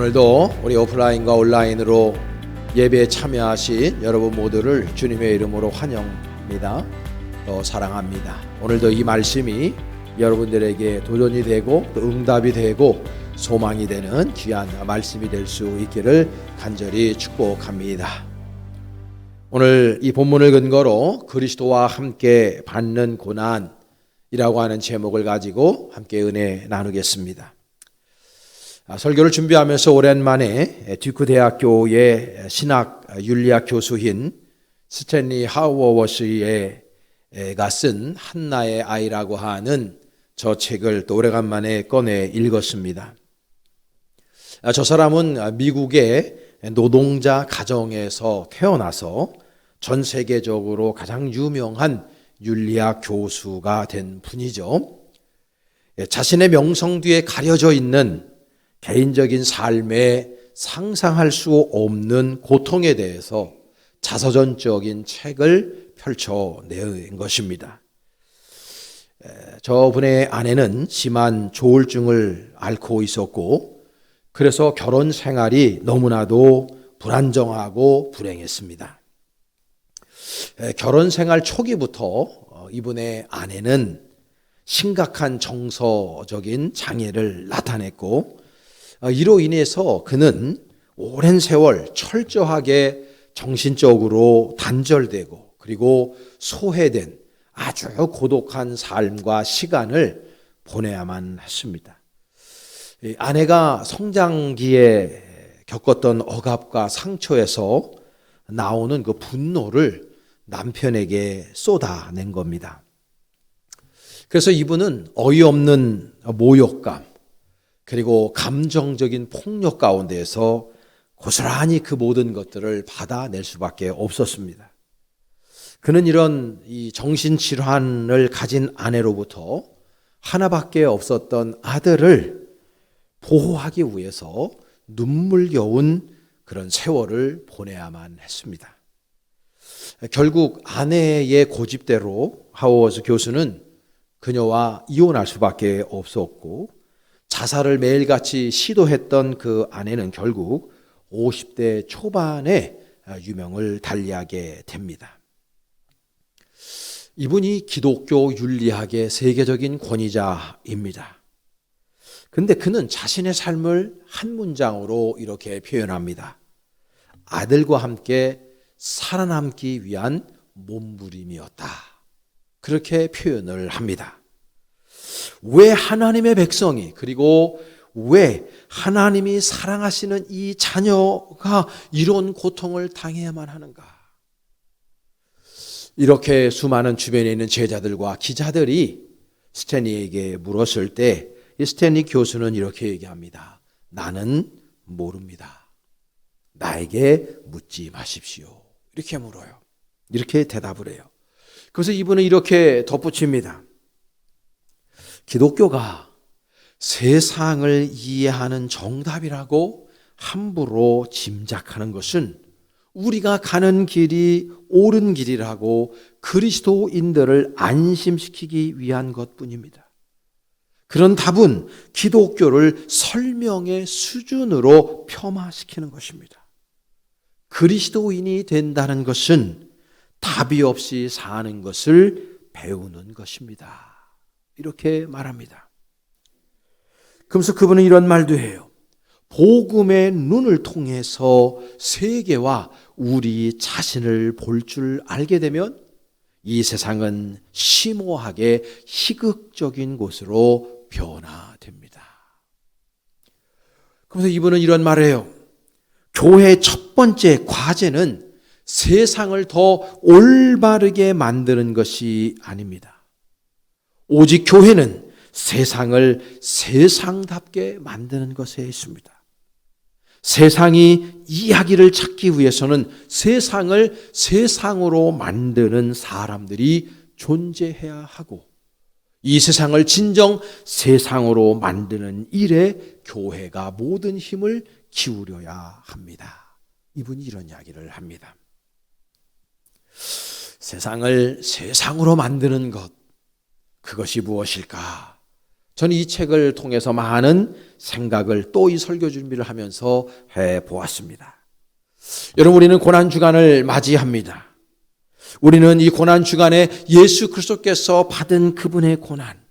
오늘도 우리 오프라인과 온라인으로 예배에 참여하신 여러분 모두를 주님의 이름으로 환영합니다. 또 사랑합니다. 오늘도 이 말씀이 여러분들에게 도전이 되고 또 응답이 되고 소망이 되는 귀한 말씀이 될 수 있기를 간절히 축복합니다. 오늘 이 본문을 근거로 그리스도와 함께 받는 고난이라고 하는 제목을 가지고 함께 은혜 나누겠습니다. 설교를 준비하면서 오랜만에 듀크 대학교의 신학 윤리학 교수인 스탠리 하워워시가 쓴 한나의 아이라고 하는 저 책을 또 오래간만에 꺼내 읽었습니다. 저 사람은 미국의 노동자 가정에서 태어나서 전 세계적으로 가장 유명한 윤리학 교수가 된 분이죠. 자신의 명성 뒤에 가려져 있는 개인적인 삶에 상상할 수 없는 고통에 대해서 자서전적인 책을 펼쳐낸 것입니다. 저분의 아내는 심한 조울증을 앓고 있었고 그래서 결혼 생활이 너무나도 불안정하고 불행했습니다. 결혼 생활 초기부터 이분의 아내는 심각한 정서적인 장애를 나타냈고 이로 인해서 그는 오랜 세월 철저하게 정신적으로 단절되고 그리고 소외된 아주 고독한 삶과 시간을 보내야만 했습니다. 아내가 성장기에 겪었던 억압과 상처에서 나오는 그 분노를 남편에게 쏟아낸 겁니다. 그래서 이분은 어이없는 모욕감 그리고 감정적인 폭력 가운데에서 고스란히 그 모든 것들을 받아낼 수밖에 없었습니다. 그는 이런 이 정신질환을 가진 아내로부터 하나밖에 없었던 아들을 보호하기 위해서 눈물겨운 그런 세월을 보내야만 했습니다. 결국 아내의 고집대로 하워워드 교수는 그녀와 이혼할 수밖에 없었고 자살을 매일같이 시도했던 그 아내는 결국 50대 초반에 유명을 달리하게 됩니다. 이분이 기독교 윤리학의 세계적인 권위자입니다. 근데 그는 자신의 삶을 한 문장으로 이렇게 표현합니다. 아들과 함께 살아남기 위한 몸부림이었다. 그렇게 표현을 합니다. 왜 하나님의 백성이 그리고 왜 하나님이 사랑하시는 이 자녀가 이런 고통을 당해야만 하는가? 이렇게 수많은 주변에 있는 제자들과 기자들이 스탠리에게 물었을 때 이 스탠리 교수는 이렇게 얘기합니다. 나는 모릅니다. 나에게 묻지 마십시오. 이렇게 물어요. 이렇게 대답을 해요. 그래서 이분은 이렇게 덧붙입니다. 기독교가 세상을 이해하는 정답이라고 함부로 짐작하는 것은 우리가 가는 길이 옳은 길이라고 그리스도인들을 안심시키기 위한 것뿐입니다. 그런 답은 기독교를 설명의 수준으로 폄하시키는 것입니다. 그리스도인이 된다는 것은 답이 없이 사는 것을 배우는 것입니다. 이렇게 말합니다. 그러면서 그분은 이런 말도 해요. 복음의 눈을 통해서 세계와 우리 자신을 볼 줄 알게 되면 이 세상은 심오하게 희극적인 곳으로 변화됩니다. 그래서 이분은 이런 말을 해요. 교회의 첫 번째 과제는 세상을 더 올바르게 만드는 것이 아닙니다. 오직 교회는 세상을 세상답게 만드는 것에 있습니다. 세상이 이야기를 찾기 위해서는 세상을 세상으로 만드는 사람들이 존재해야 하고 이 세상을 진정 세상으로 만드는 일에 교회가 모든 힘을 기울여야 합니다. 이분이 이런 이야기를 합니다. 세상을 세상으로 만드는 것, 그것이 무엇일까? 저는 이 책을 통해서 많은 생각을 또 이 설교 준비를 하면서 해보았습니다. 여러분, 우리는 고난주간을 맞이합니다. 우리는 이 고난주간에 예수 그리스도께서 받은 그분의 고난,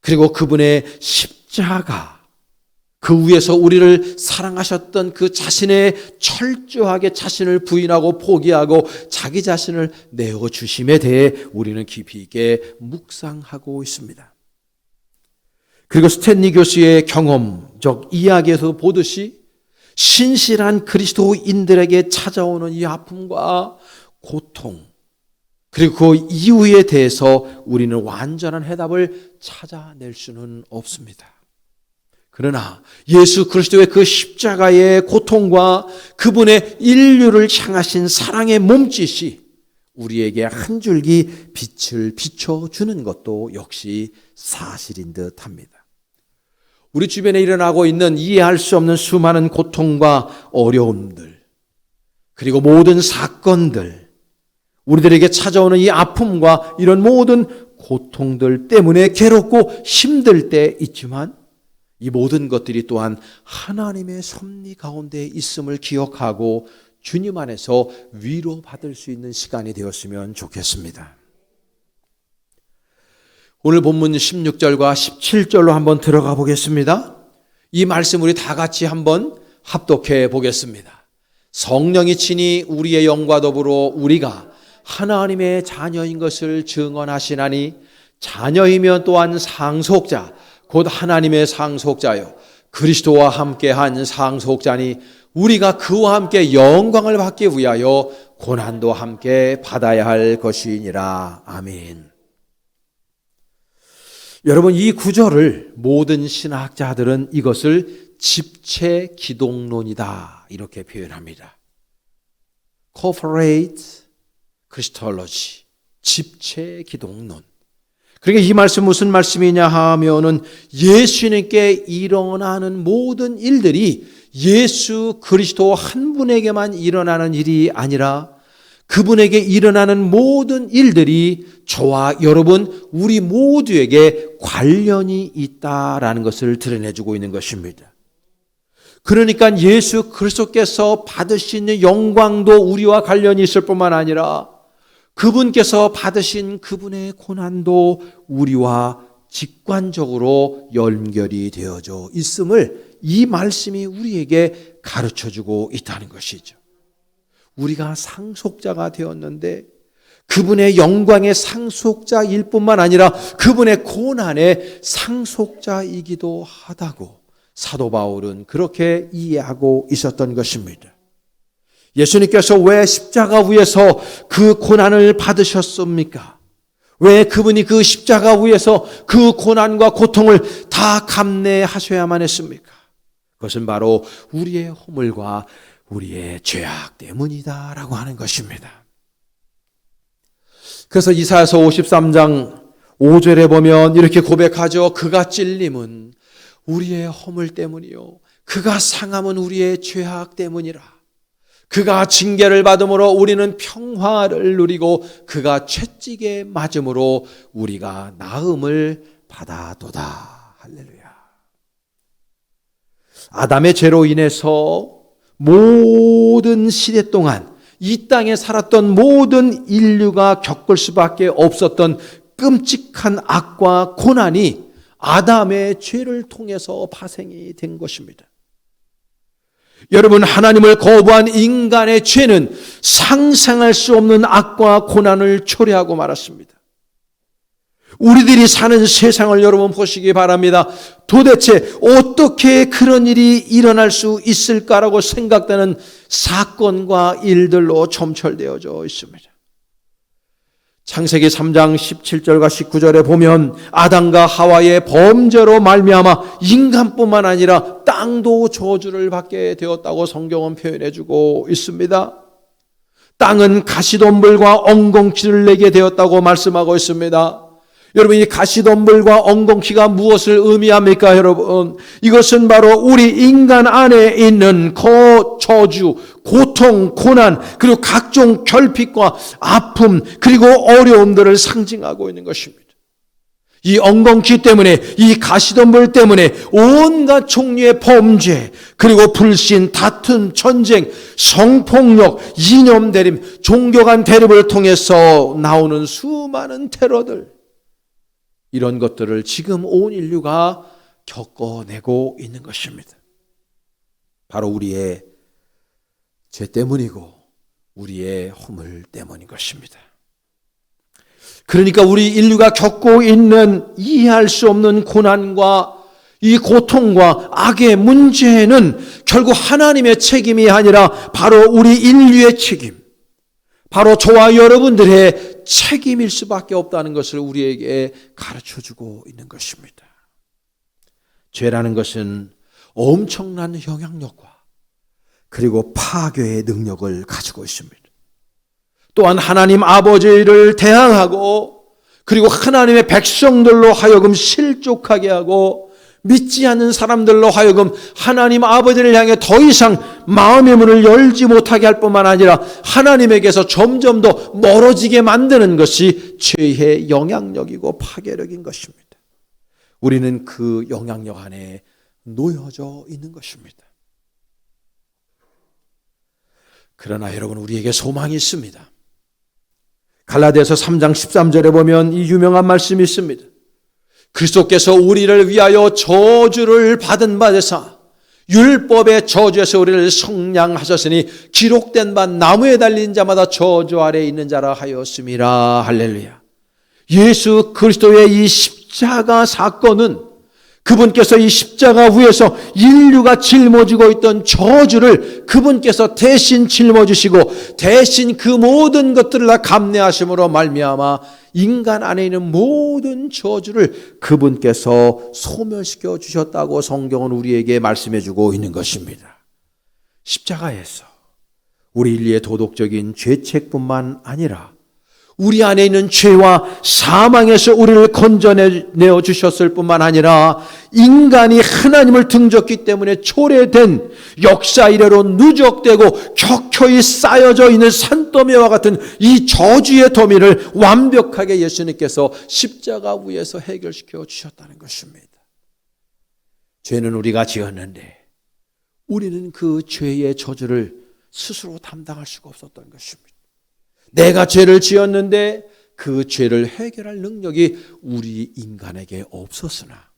그리고 그분의 십자가, 그 위에서 우리를 사랑하셨던 그 자신의 철저하게 자신을 부인하고 포기하고 자기 자신을 내어주심에 대해 우리는 깊이 있게 묵상하고 있습니다. 그리고 스탠리 교수의 경험적 이야기에서 보듯이 신실한 그리스도인들에게 찾아오는 이 아픔과 고통, 그리고 그 이유에 대해서 우리는 완전한 해답을 찾아낼 수는 없습니다. 그러나 예수 그리스도의 그 십자가의 고통과 그분의 인류를 향하신 사랑의 몸짓이 우리에게 한 줄기 빛을 비춰주는 것도 역시 사실인 듯합니다. 우리 주변에 일어나고 있는 이해할 수 없는 수많은 고통과 어려움들, 그리고 모든 사건들, 우리들에게 찾아오는 이 아픔과 이런 모든 고통들 때문에 괴롭고 힘들 때 있지만 이 모든 것들이 또한 하나님의 섭리 가운데 있음을 기억하고 주님 안에서 위로받을 수 있는 시간이 되었으면 좋겠습니다. 오늘 본문 16절과 17절로 한번 들어가 보겠습니다. 이 말씀 우리 다 같이 한번 합독해 보겠습니다. 성령이 친히 우리의 영과 더불어 우리가 하나님의 자녀인 것을 증언하시나니 자녀이면 또한 상속자 곧 하나님의 상속자요 그리스도와 함께한 상속자니 우리가 그와 함께 영광을 받기 위하여 고난도 함께 받아야 할 것이니라. 아멘. 여러분, 이 구절을 모든 신학자들은 이것을 집체 기독론이다 이렇게 표현합니다. Corporate Christology, 집체 기독론. 그러니까 이 말씀 무슨 말씀이냐 하면은 예수님께 일어나는 모든 일들이 예수 그리스도 한 분에게만 일어나는 일이 아니라 그분에게 일어나는 모든 일들이 저와 여러분 우리 모두에게 관련이 있다라는 것을 드러내주고 있는 것입니다. 그러니까 예수 그리스도께서 받으신 영광도 우리와 관련이 있을 뿐만 아니라 그분께서 받으신 그분의 고난도 우리와 직관적으로 연결이 되어져 있음을 이 말씀이 우리에게 가르쳐주고 있다는 것이죠. 우리가 상속자가 되었는데 그분의 영광의 상속자일 뿐만 아니라 그분의 고난의 상속자이기도 하다고 사도 바울은 그렇게 이해하고 있었던 것입니다. 예수님께서 왜 십자가 위에서 그 고난을 받으셨습니까? 왜 그분이 그 십자가 위에서 그 고난과 고통을 다 감내하셔야만 했습니까? 그것은 바로 우리의 허물과 우리의 죄악 때문이다라고 하는 것입니다. 그래서 이사야서 53장 5절에 보면 이렇게 고백하죠. 그가 찔림은 우리의 허물 때문이요 그가 상함은 우리의 죄악 때문이라. 그가 징계를 받음으로 우리는 평화를 누리고 그가 채찍에 맞음으로 우리가 나음을 받아도다. 할렐루야. 아담의 죄로 인해서 모든 시대 동안 이 땅에 살았던 모든 인류가 겪을 수밖에 없었던 끔찍한 악과 고난이 아담의 죄를 통해서 파생이 된 것입니다. 여러분, 하나님을 거부한 인간의 죄는 상상할 수 없는 악과 고난을 초래하고 말았습니다. 우리들이 사는 세상을 여러분 보시기 바랍니다. 도대체 어떻게 그런 일이 일어날 수 있을까라고 생각되는 사건과 일들로 점철되어져 있습니다. 창세기 3장 17절과 19절에 보면 아담과 하와의 범죄로 말미암아 인간뿐만 아니라 땅도 저주를 받게 되었다고 성경은 표현해주고 있습니다. 땅은 가시덤불과 엉겅퀴를 내게 되었다고 말씀하고 있습니다. 여러분, 이 가시덤불과 엉겅퀴가 무엇을 의미합니까, 여러분? 이것은 바로 우리 인간 안에 있는 저주, 고통, 고난, 그리고 각종 결핍과 아픔, 그리고 어려움들을 상징하고 있는 것입니다. 이 엉겅퀴 때문에, 이 가시덤불 때문에 온갖 종류의 범죄, 그리고 불신, 다툼, 전쟁, 성폭력, 이념 대립, 종교 간 대립을 통해서 나오는 수많은 테러들, 이런 것들을 지금 온 인류가 겪어내고 있는 것입니다. 바로 우리의 죄 때문이고 우리의 허물 때문인 것입니다. 그러니까 우리 인류가 겪고 있는 이해할 수 없는 고난과 이 고통과 악의 문제는 결국 하나님의 책임이 아니라 바로 우리 인류의 책임, 바로 저와 여러분들의 책임일 수밖에 없다는 것을 우리에게 가르쳐주고 있는 것입니다. 죄라는 것은 엄청난 영향력과 그리고 파괴의 능력을 가지고 있습니다. 또한 하나님 아버지를 대항하고 그리고 하나님의 백성들로 하여금 실족하게 하고 믿지 않는 사람들로 하여금 하나님 아버지를 향해 더 이상 마음의 문을 열지 못하게 할 뿐만 아니라 하나님에게서 점점 더 멀어지게 만드는 것이 죄의 영향력이고 파괴력인 것입니다. 우리는 그 영향력 안에 놓여져 있는 것입니다. 그러나 여러분, 우리에게 소망이 있습니다. 갈라디아서 3장 13절에 보면 이 유명한 말씀이 있습니다. 그리스도께서 우리를 위하여 저주를 받은 바 되사 율법의 저주에서 우리를 성량하셨으니 기록된 바 나무에 달린 자마다 저주 아래에 있는 자라 하였음이라. 할렐루야. 예수 그리스도의 이 십자가 사건은 그분께서 이 십자가 위에서 인류가 짊어지고 있던 저주를 그분께서 대신 짊어지시고 대신 그 모든 것들을 다 감내하심으로 말미암아 인간 안에 있는 모든 저주를 그분께서 소멸시켜 주셨다고 성경은 우리에게 말씀해 주고 있는 것입니다. 십자가에서 우리 인류의 도덕적인 죄책뿐만 아니라 우리 안에 있는 죄와 사망에서 우리를 건져내어 주셨을 뿐만 아니라 인간이 하나님을 등졌기 때문에 초래된 역사 이래로 누적되고 켜켜이 쌓여져 있는 산더미와 같은 이 저주의 더미를 완벽하게 예수님께서 십자가 위에서 해결시켜 주셨다는 것입니다. 죄는 우리가 지었는데 우리는 그 죄의 저주를 스스로 담당할 수가 없었던 것입니다. 내가 죄를 지었는데 그 죄를 해결할 능력이 우리 인간에게 없었으나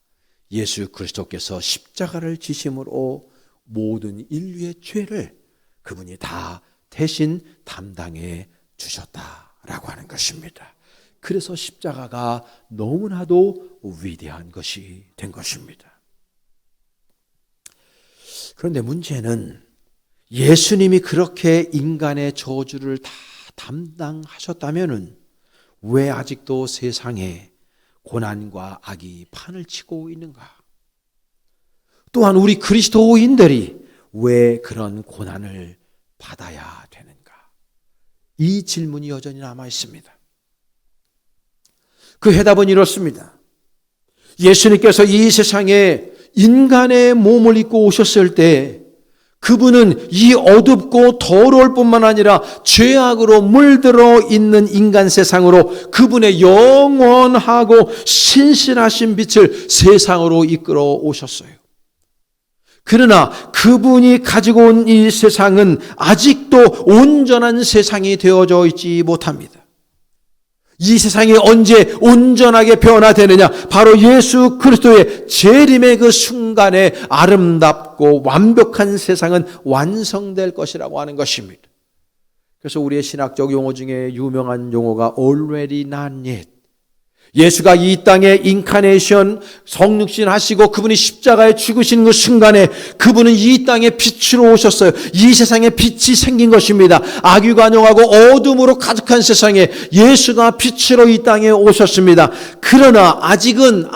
예수 그리스도께서 십자가를 지심으로 모든 인류의 죄를 그분이 다 대신 담당해 주셨다라고 하는 것입니다. 그래서 십자가가 너무나도 위대한 것이 된 것입니다. 그런데 문제는 예수님이 그렇게 인간의 저주를 다 담당하셨다면은 왜 아직도 세상에 고난과 악이 판을 치고 있는가? 또한 우리 그리스도인들이 왜 그런 고난을 받아야 되는가? 이 질문이 여전히 남아 있습니다. 그 해답은 이렇습니다. 예수님께서 이 세상에 인간의 몸을 입고 오셨을 때 그분은 이 어둡고 더러울 뿐만 아니라 죄악으로 물들어 있는 인간 세상으로 그분의 영원하고 신실하신 빛을 세상으로 이끌어 오셨어요. 그러나 그분이 가지고 온 이 세상은 아직도 온전한 세상이 되어져 있지 못합니다. 이 세상이 언제 온전하게 변화되느냐? 바로 예수 그리스도의 재림의 그 순간에 아름답고 완벽한 세상은 완성될 것이라고 하는 것입니다. 그래서 우리의 신학적 용어 중에 유명한 용어가 already not yet. 예수가 이 땅에 인카네이션 성육신 하시고 그분이 십자가에 죽으신 그 순간에 그분은 이 땅에 빛으로 오셨어요. 이 세상에 빛이 생긴 것입니다. 악유간영하고 어둠으로 가득한 세상에 예수가 빛으로 이 땅에 오셨습니다. 그러나 아직은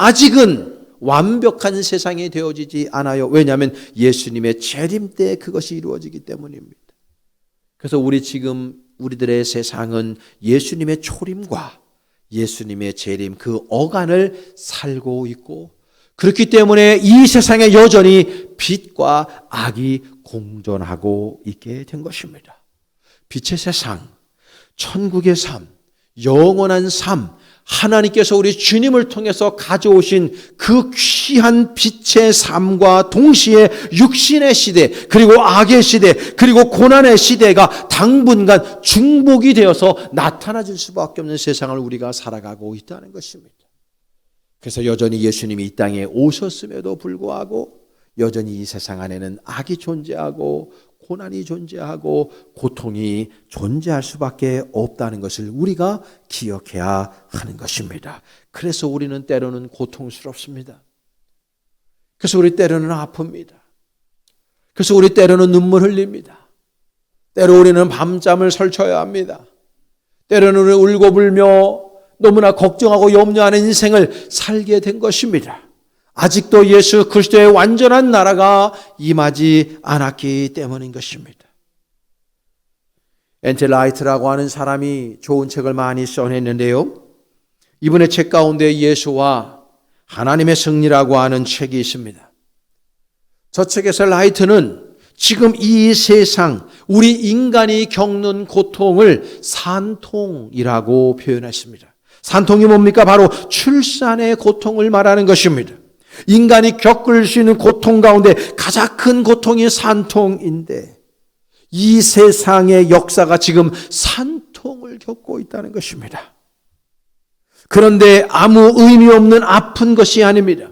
완벽한 세상이 되어지지 않아요. 왜냐하면 예수님의 재림 때 그것이 이루어지기 때문입니다. 그래서 우리들의 세상은 예수님의 초림과 예수님의 재림 그 어간을 살고 있고 그렇기 때문에 이 세상에 여전히 빛과 악이 공존하고 있게 된 것입니다. 빛의 세상, 천국의 삶, 영원한 삶, 하나님께서 우리 주님을 통해서 가져오신 그 귀한 빛의 삶과 동시에 육신의 시대, 그리고 악의 시대, 그리고 고난의 시대가 당분간 중복이 되어서 나타나질 수밖에 없는 세상을 우리가 살아가고 있다는 것입니다. 그래서 여전히 예수님이 이 땅에 오셨음에도 불구하고 여전히 이 세상 안에는 악이 존재하고 고난이 존재하고 고통이 존재할 수밖에 없다는 것을 우리가 기억해야 하는 것입니다. 그래서 우리는 때로는 고통스럽습니다. 그래서 우리 때로는 아픕니다. 그래서 우리 때로는 눈물 흘립니다. 때로 우리는 밤잠을 설쳐야 합니다. 때로는 우리는 울고불며 너무나 걱정하고 염려하는 인생을 살게 된 것입니다. 아직도 예수 그리스도의 완전한 나라가 임하지 않았기 때문인 것입니다. 엔트 라이트라고 하는 사람이 좋은 책을 많이 써냈는데요. 이분의 책 가운데 예수와 하나님의 승리라고 하는 책이 있습니다. 저 책에서 라이트는 지금 이 세상, 우리 인간이 겪는 고통을 산통이라고 표현했습니다. 산통이 뭡니까? 바로 출산의 고통을 말하는 것입니다. 인간이 겪을 수 있는 고통 가운데 가장 큰 고통이 산통인데 이 세상의 역사가 지금 산통을 겪고 있다는 것입니다. 그런데 아무 의미 없는 아픈 것이 아닙니다.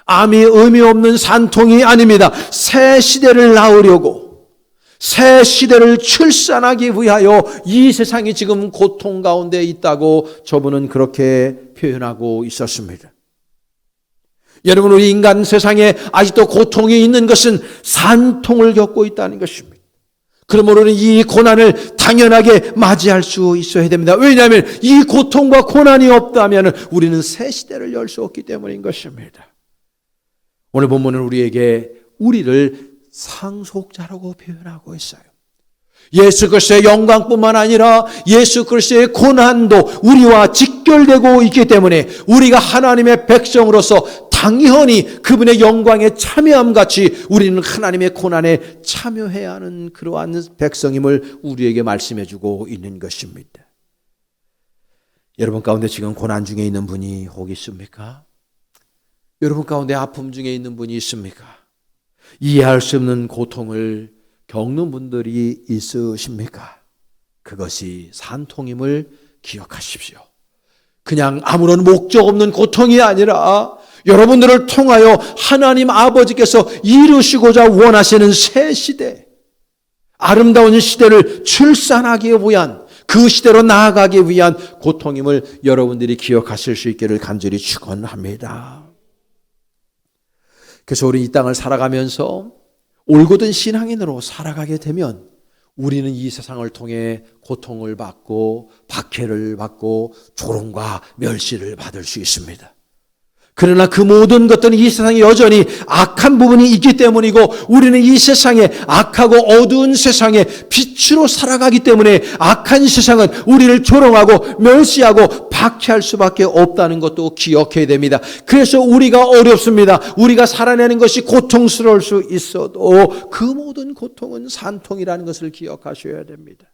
아무 의미 없는 산통이 아닙니다. 새 시대를 낳으려고, 새 시대를 출산하기 위하여 이 세상이 지금 고통 가운데 있다고 저분은 그렇게 표현하고 있었습니다. 여러분, 우리 인간 세상에 아직도 고통이 있는 것은 산통을 겪고 있다는 것입니다. 그러므로 우리는 이 고난을 당연하게 맞이할 수 있어야 됩니다. 왜냐하면 이 고통과 고난이 없다면 우리는 새 시대를 열 수 없기 때문인 것입니다. 오늘 본문은 우리에게 우리를 상속자라고 표현하고 있어요. 예수 그리스도의 영광뿐만 아니라 예수 그리스도의 고난도 우리와 직결되고 있기 때문에 우리가 하나님의 백성으로서 당연히 그분의 영광에 참여함 같이 우리는 하나님의 고난에 참여해야 하는 그러한 백성임을 우리에게 말씀해 주고 있는 것입니다. 여러분 가운데 지금 고난 중에 있는 분이 혹 있습니까? 여러분 가운데 아픔 중에 있는 분이 있습니까? 이해할 수 없는 고통을 겪는 분들이 있으십니까? 그것이 산통임을 기억하십시오. 그냥 아무런 목적 없는 고통이 아니라 여러분들을 통하여 하나님 아버지께서 이루시고자 원하시는 새 시대, 아름다운 시대를 출산하기 위한, 그 시대로 나아가기 위한 고통임을 여러분들이 기억하실 수 있기를 간절히 축원합니다. 그래서 우리 이 땅을 살아가면서 올곧은 신앙인으로 살아가게 되면 우리는 이 세상을 통해 고통을 받고 박해를 받고 조롱과 멸시를 받을 수 있습니다. 그러나 그 모든 것들은 이 세상에 여전히 악한 부분이 있기 때문이고 우리는 이 세상에 악하고 어두운 세상에 빛으로 살아가기 때문에 악한 세상은 우리를 조롱하고 멸시하고 박해할 수밖에 없다는 것도 기억해야 됩니다. 그래서 우리가 어렵습니다. 우리가 살아내는 것이 고통스러울 수 있어도 그 모든 고통은 산통이라는 것을 기억하셔야 됩니다.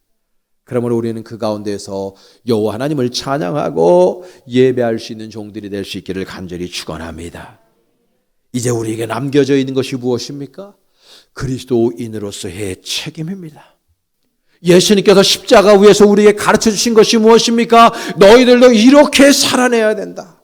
그러므로 우리는 그 가운데서 여호와 하나님을 찬양하고 예배할 수 있는 종들이 될 수 있기를 간절히 축원합니다. 이제 우리에게 남겨져 있는 것이 무엇입니까? 그리스도인으로서의 책임입니다. 예수님께서 십자가 위에서 우리에게 가르쳐 주신 것이 무엇입니까? 너희들도 이렇게 살아내야 된다.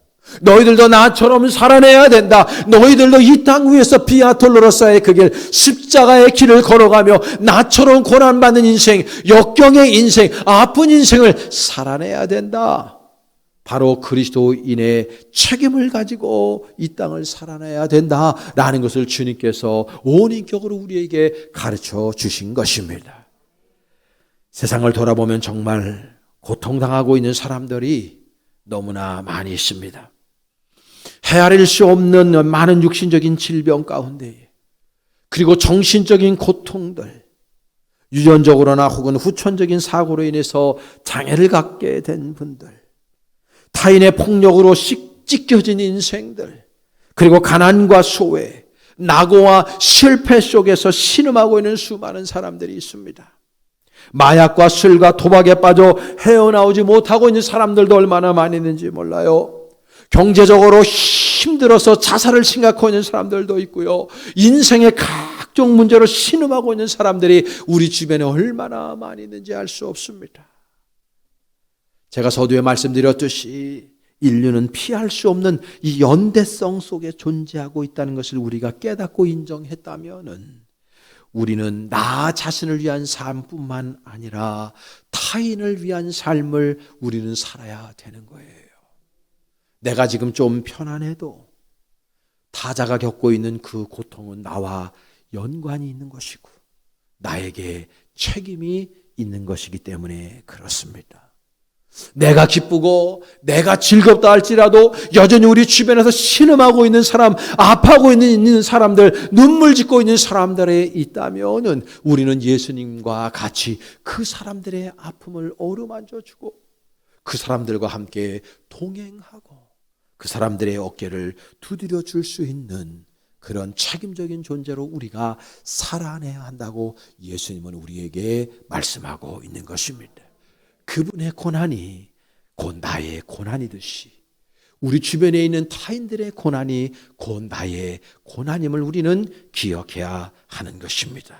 너희들도 나처럼 살아내야 된다. 너희들도 이 땅 위에서 비아톨로로서의 그 길, 십자가의 길을 걸어가며 나처럼 고난받는 인생, 역경의 인생, 아픈 인생을 살아내야 된다. 바로 그리스도인의 책임을 가지고 이 땅을 살아내야 된다라는 것을 주님께서 원인격으로 우리에게 가르쳐 주신 것입니다. 세상을 돌아보면 정말 고통당하고 있는 사람들이 너무나 많이 있습니다. 헤아릴 수 없는 많은 육신적인 질병 가운데 그리고 정신적인 고통들, 유전적으로나 혹은 후천적인 사고로 인해서 장애를 갖게 된 분들, 타인의 폭력으로 찢겨진 인생들, 그리고 가난과 소외, 낙오와 실패 속에서 신음하고 있는 수많은 사람들이 있습니다. 마약과 술과 도박에 빠져 헤어나오지 못하고 있는 사람들도 얼마나 많이 있는지 몰라요. 경제적으로 힘들어서 자살을 생각하고 있는 사람들도 있고요. 인생의 각종 문제로 신음하고 있는 사람들이 우리 주변에 얼마나 많이 있는지 알 수 없습니다. 제가 서두에 말씀드렸듯이 인류는 피할 수 없는 이 연대성 속에 존재하고 있다는 것을 우리가 깨닫고 인정했다면은 우리는 나 자신을 위한 삶뿐만 아니라 타인을 위한 삶을 우리는 살아야 되는 거예요. 내가 지금 좀 편안해도 타자가 겪고 있는 그 고통은 나와 연관이 있는 것이고 나에게 책임이 있는 것이기 때문에 그렇습니다. 내가 기쁘고 내가 즐겁다 할지라도 여전히 우리 주변에서 신음하고 있는 사람, 아파하고 있는 사람들, 눈물 짓고 있는 사람들이 있다면 우리는 예수님과 같이 그 사람들의 아픔을 어루만져주고 그 사람들과 함께 동행하고 그 사람들의 어깨를 두드려 줄 수 있는 그런 책임적인 존재로 우리가 살아내야 한다고 예수님은 우리에게 말씀하고 있는 것입니다. 그분의 고난이 곧 나의 고난이듯이 우리 주변에 있는 타인들의 고난이 곧 나의 고난임을 우리는 기억해야 하는 것입니다.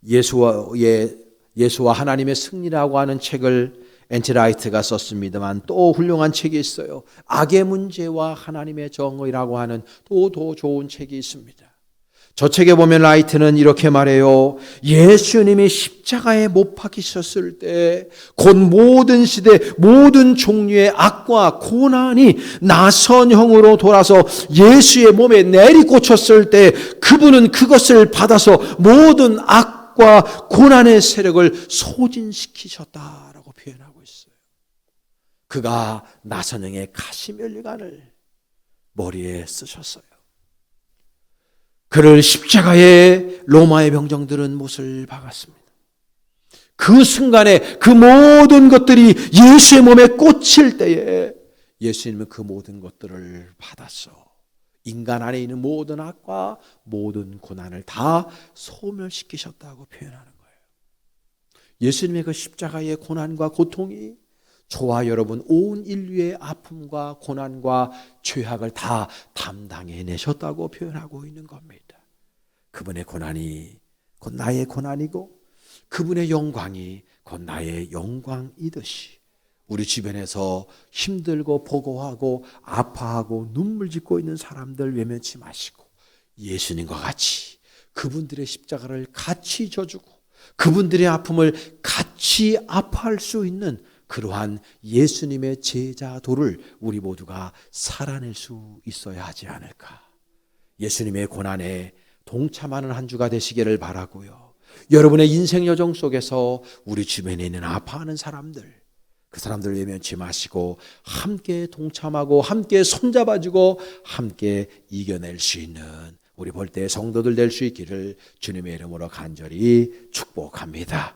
예수와 하나님의 승리라고 하는 책을 엔티 라이트가 썼습니다만 또 훌륭한 책이 있어요. 악의 문제와 하나님의 정의라고 하는 또 더 좋은 책이 있습니다. 저 책에 보면 라이트는 이렇게 말해요. 예수님이 십자가에 못 박히셨을 때 곧 모든 시대 모든 종류의 악과 고난이 나선형으로 돌아서 예수의 몸에 내리꽂혔을 때 그분은 그것을 받아서 모든 악과 고난의 세력을 소진시키셨다라고 표현하고 있어요. 그가 나선형의 가시면류관을 머리에 쓰셨어요. 그를 십자가에 로마의 병정들은 못을 박았습니다. 그 순간에 그 모든 것들이 예수의 몸에 꽂힐 때에 예수님은 그 모든 것들을 받았어. 인간 안에 있는 모든 악과 모든 고난을 다 소멸시키셨다고 표현하는 거예요. 예수님의 그 십자가의 고난과 고통이 저와 여러분 온 인류의 아픔과 고난과 죄악을 다 담당해내셨다고 표현하고 있는 겁니다. 그분의 고난이 곧 나의 고난이고 그분의 영광이 곧 나의 영광이듯이 우리 주변에서 힘들고 버거워하고 아파하고 눈물 짓고 있는 사람들 외면치 마시고 예수님과 같이 그분들의 십자가를 같이 져주고 그분들의 아픔을 같이 아파할 수 있는 그러한 예수님의 제자도를 우리 모두가 살아낼 수 있어야 하지 않을까. 예수님의 고난에 동참하는 한 주가 되시기를 바라고요. 여러분의 인생 여정 속에서 우리 주변에 있는 아파하는 사람들, 그 사람들 외면치 마시고 함께 동참하고 함께 손잡아주고 함께 이겨낼 수 있는 우리 볼 때 성도들 될 수 있기를 주님의 이름으로 간절히 축복합니다.